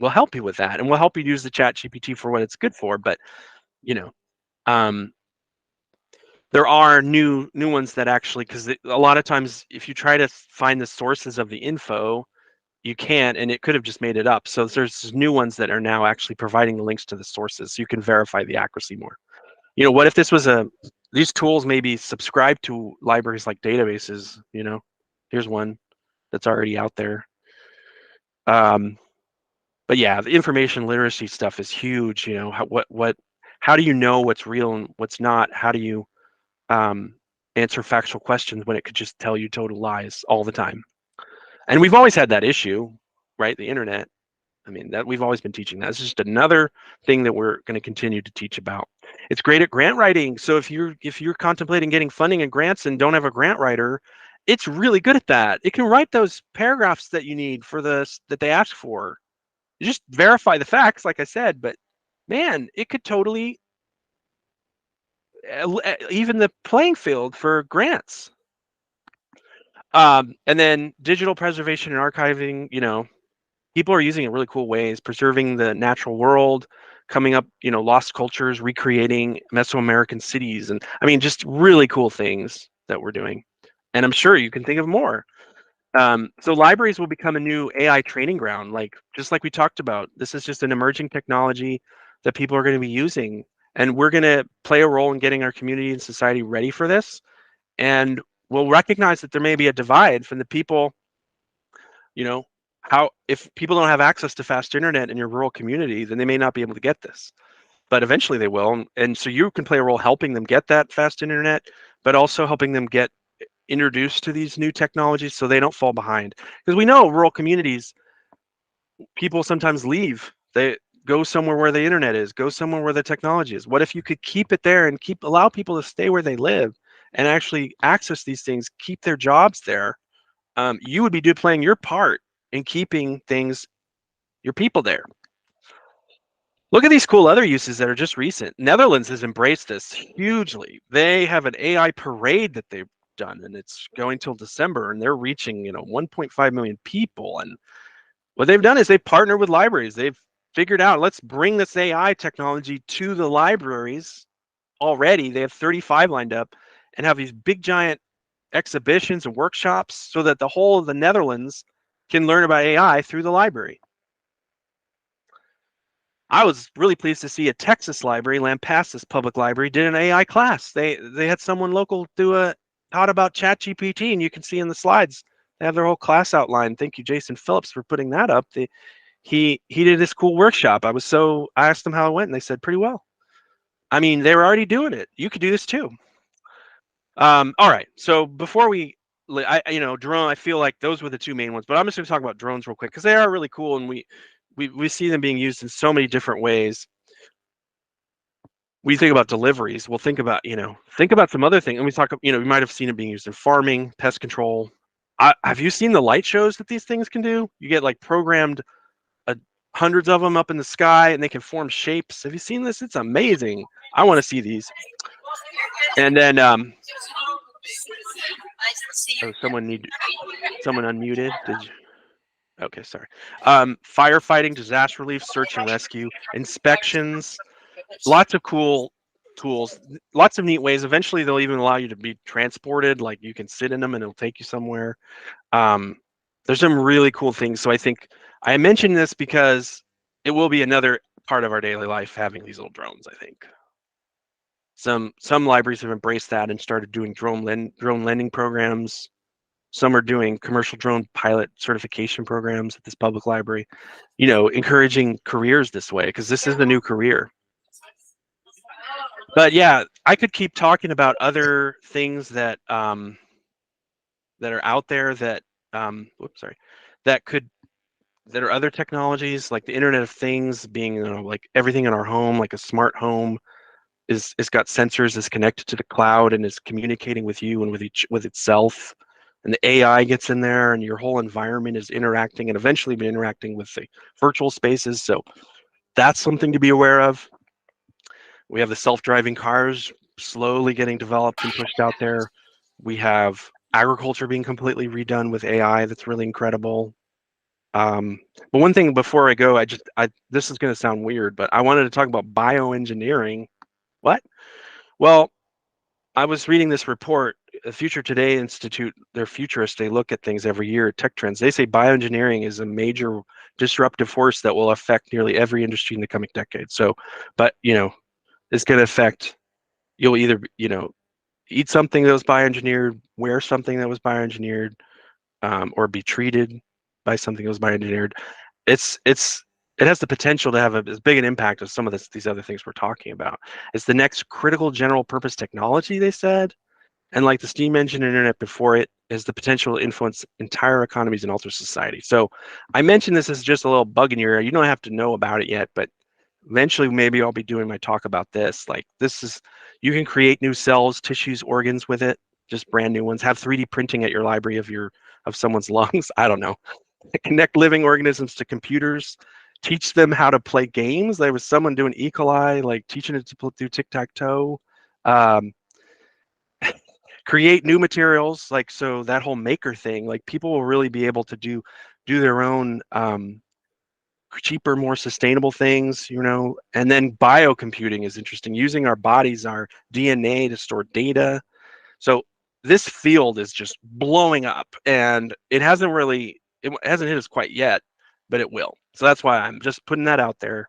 S3: we'll help you with that. And we'll help you use the chat GPT for what it's good for. But, you know, there are new ones that actually, because a lot of times if you try to find the sources of the info, you can't, and it could have just made it up. So there's new ones that are now actually providing the links to the sources so you can verify the accuracy more. You know, what if this was these tools maybe subscribe to libraries like databases, you know? Here's one that's already out there. But yeah, the information literacy stuff is huge, you know. How do you know what's real and what's not? How do you answer factual questions when it could just tell you total lies all the time? And we've always had that issue, right? The internet. I mean, that we've always been teaching that. It's just another thing that we're going to continue to teach about. It's great at grant writing. So if you're contemplating getting funding and grants and don't have a grant writer, it's really good at that. It can write those paragraphs that you need for that they ask for. You just verify the facts, like I said, but man, it could totally even the playing field for grants. And then digital preservation and archiving, you know, people are using it in really cool ways, preserving the natural world, coming up, you know, lost cultures, recreating Mesoamerican cities. And I mean, just really cool things that we're doing. And I'm sure you can think of more. So libraries will become a new AI training ground, just like we talked about. This is just an emerging technology that people are going to be using. And we're going to play a role in getting our community and society ready for this. And we'll recognize that there may be a divide from the people, you know, if people don't have access to fast internet in your rural community, then they may not be able to get this. But eventually they will. And so you can play a role helping them get that fast internet, but also helping them get introduced to these new technologies so they don't fall behind. Because we know rural communities, people sometimes leave. They go somewhere where the internet is, go somewhere where the technology is. What if you could keep it there and allow people to stay where they live and actually access these things, keep their jobs there? You would be playing your part in keeping your people there. Look at these cool other uses that are just recent. Netherlands has embraced this hugely. They have an AI parade that they've done, and it's going till December, and they're reaching, 1.5 million people. And what they've done is they've partnered with libraries. They've figured out, let's bring this AI technology to the libraries already. They have 35 lined up and have these big giant exhibitions and workshops so that the whole of the Netherlands can learn about AI through the library. I was really pleased to see a Texas library, Lampasas Public Library, did an AI class. They had someone local taught about ChatGPT, and you can see in the slides they have their whole class outlined. Thank you, Jason Phillips, for putting that up. He did this cool workshop. I asked them how it went, and they said pretty well. I mean, they were already doing it. You could do this too. All right. So before drone, I feel like those were the two main ones, but I'm just going to talk about drones real quick because they are really cool, and we see them being used in so many different ways. We think about deliveries. We'll think about some other things. And we talk, we might have seen it being used in farming, pest control. Have you seen the light shows that these things can do? You get like programmed hundreds of them up in the sky, and they can form shapes. Have you seen this? It's amazing. I want to see these. And then, someone unmuted. Did you? Okay, sorry. Firefighting, disaster relief, search and rescue, inspections, lots of cool tools, lots of neat ways. Eventually, they'll even allow you to be transported, like you can sit in them and it'll take you somewhere. There's some really cool things. So I think I mentioned this because it will be another part of our daily life having these little drones, I think. Some libraries have embraced that and started doing drone lending programs. Some are doing commercial drone pilot certification programs at this public library, encouraging careers this way, because this is the new career. But yeah, I could keep talking about other things that that are out there that that are other technologies, like the Internet of Things, being like everything in our home, like a smart home is got sensors, is connected to the cloud, and is communicating with you and with itself. And the AI gets in there, and your whole environment is interacting, and eventually be interacting with the virtual spaces. So that's something to be aware of. We have the self-driving cars slowly getting developed and pushed out there. We have agriculture being completely redone with AI. That's really incredible. But one thing before I go, this is going to sound weird, but I wanted to talk about bioengineering. What? Well, I was reading this report, the Future Today Institute, they're futurists, they look at things every year, tech trends. They say bioengineering is a major disruptive force that will affect nearly every industry in the coming decade. So, but, it's going to affect, you'll either, eat something that was bioengineered, wear something that was bioengineered, or be treated by something that was bioengineered. It has the potential to have as big an impact as some of these other things we're talking about. It's the next critical general purpose technology, they said, and like the steam engine and internet before it, has the potential to influence entire economies and alter society. So I mentioned this as just a little bug in your ear. You don't have to know about it yet, but eventually maybe I'll be doing my talk about this. Like you can create new cells, tissues, organs with it, just brand new ones. Have 3D printing at your library of someone's lungs. I don't know. Connect living organisms to computers, teach them how to play games. There was someone doing E. coli, like teaching it to do tic-tac-toe. Create new materials, like, so that whole maker thing, like people will really be able to do their own cheaper, more sustainable things, and then biocomputing is interesting, using our bodies, our DNA to store data. So this field is just blowing up, and it hasn't hit us quite yet, but it will. So that's why I'm just putting that out there.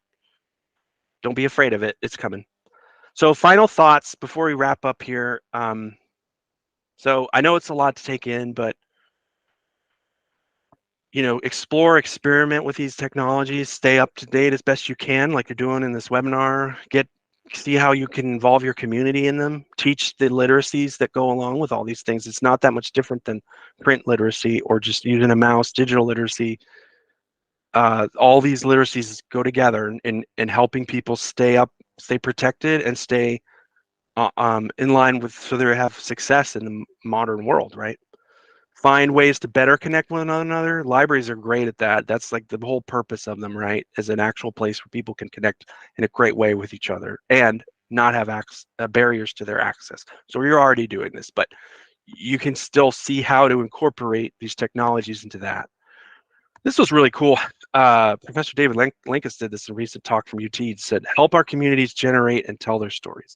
S3: Don't be afraid of it. It's coming. So final thoughts before we wrap up here. So I know it's a lot to take in, but explore, experiment with these technologies, stay up to date as best you can, like you're doing in this webinar. See how you can involve your community in them. Teach the literacies that go along with all these things. It's not that much different than print literacy or just using a mouse, digital literacy. All these literacies go together in helping people stay protected, and stay in line with, so they have success in the modern world, right? Find ways to better connect with one another. Libraries are great at that. That's like the whole purpose of them, right? As an actual place where people can connect in a great way with each other and not have barriers to their access. So you're already doing this, but you can still see how to incorporate these technologies into that. This was really cool. Professor David Linkus did this in a recent talk from UT. He said, help our communities generate and tell their stories.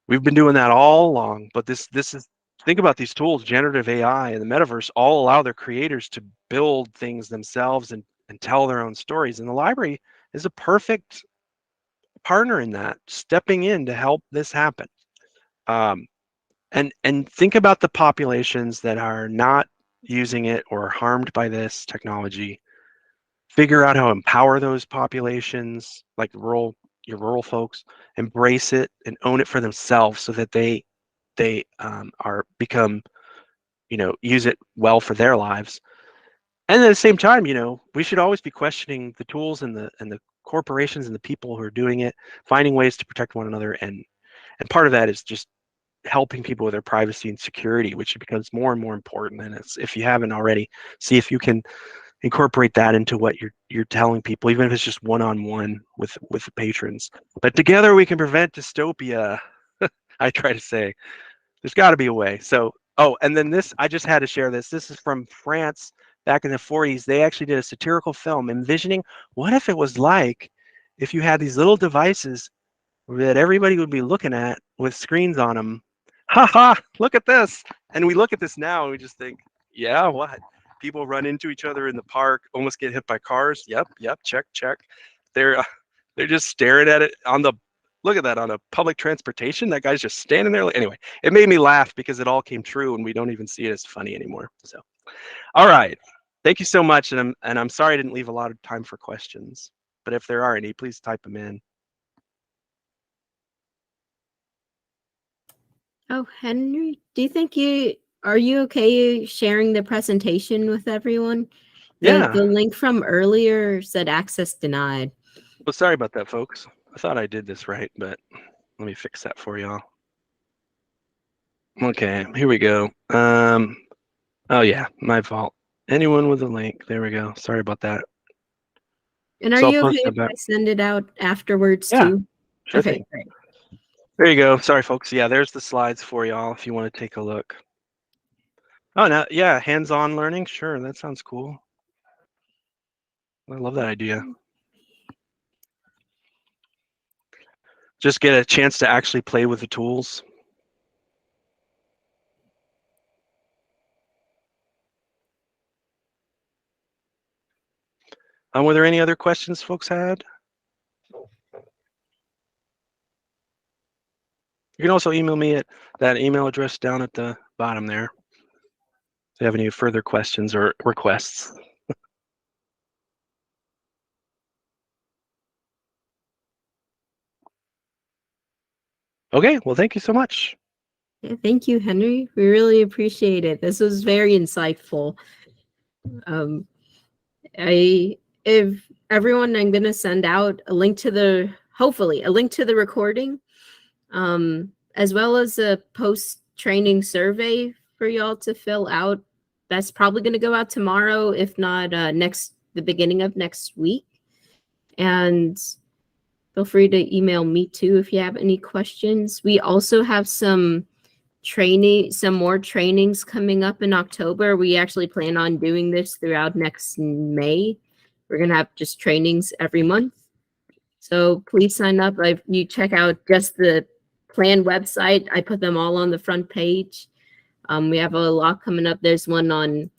S3: We've been doing that all along, but this is, think about these tools, generative AI and the metaverse, all allow their creators to build things themselves and tell their own stories. And the library is a perfect partner in that, stepping in to help this happen. And think about the populations that are not using it or harmed by this technology. Figure out how to empower those populations, like your rural folks, embrace it and own it for themselves, so that they use it well for their lives. And at the same time, we should always be questioning the tools and the corporations and the people who are doing it, finding ways to protect one another. And part of that is just helping people with their privacy and security, which becomes more and more important. And if you haven't already, see if you can incorporate that into what you're telling people, even if it's just one-on-one with the patrons. But together we can prevent dystopia. I try to say there's got to be a way. So, and then this, I just had to share this. This is from France back in the 40s. They actually did a satirical film envisioning what if it was like if you had these little devices that everybody would be looking at with screens on them. Ha ha, look at this. And we look at this now and we just think, yeah, what? People run into each other in the park, almost get hit by cars. Yep, check. They're just staring at it on the Look at that on a public transportation. That guy's just standing there. Anyway, it made me laugh because it all came true and we don't even see it as funny anymore. So, all right. Thank you so much. And I'm sorry I didn't leave a lot of time for questions, but if there are any, please type them in.
S1: Oh, Henry, do you think are you okay sharing the presentation with everyone?
S3: Yeah.
S1: The link from earlier said access denied.
S3: Well, sorry about that, folks. I thought I did this right, but let me fix that for y'all. Okay, here we go. Oh yeah, my fault. Anyone with a link. There we go. Sorry about that.
S1: And are
S3: So I'll
S1: you okay
S3: post that
S1: if
S3: back.
S1: I send it out afterwards
S3: Yeah,
S1: too?
S3: sure
S1: Okay,
S3: thing.
S1: great.
S3: There you go. Sorry, folks. Yeah, there's the slides for y'all if you want to take a look. Oh, now, yeah, hands-on learning. Sure, that sounds cool. I love that idea. Just get a chance to actually play with the tools. Were there any other questions folks had? You can also email me at that email address down at the bottom there if you have any further questions or requests. Okay, well, thank you so much.
S1: Yeah, thank you, Henry. We really appreciate it. This was very insightful. If everyone, I'm gonna send out a link to hopefully a link to the recording, as well as a post-training survey for y'all to fill out. That's probably gonna go out tomorrow, if not the beginning of next week. And feel free to email me too if you have any questions. We also have some more trainings coming up in October. We actually plan on doing this throughout next May. We're going to have just trainings every month. So please sign up. You check out just the plan website. I put them all on the front page. We have a lot coming up. There's one on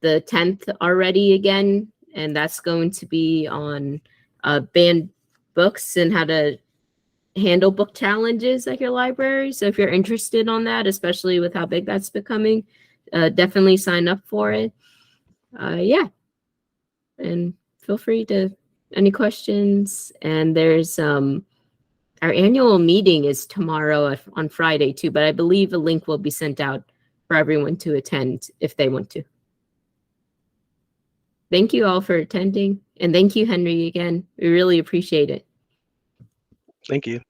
S1: the 10th already again, and that's going to be on banned books and how to handle book challenges at your library. So if you're interested on that, especially with how big that's becoming, definitely sign up for it. Yeah. And feel free to any questions. And there's our annual meeting is tomorrow on Friday too, but I believe a link will be sent out for everyone to attend if they want to. Thank you all for attending. And thank you, Henry, again. We really appreciate it.
S3: Thank you.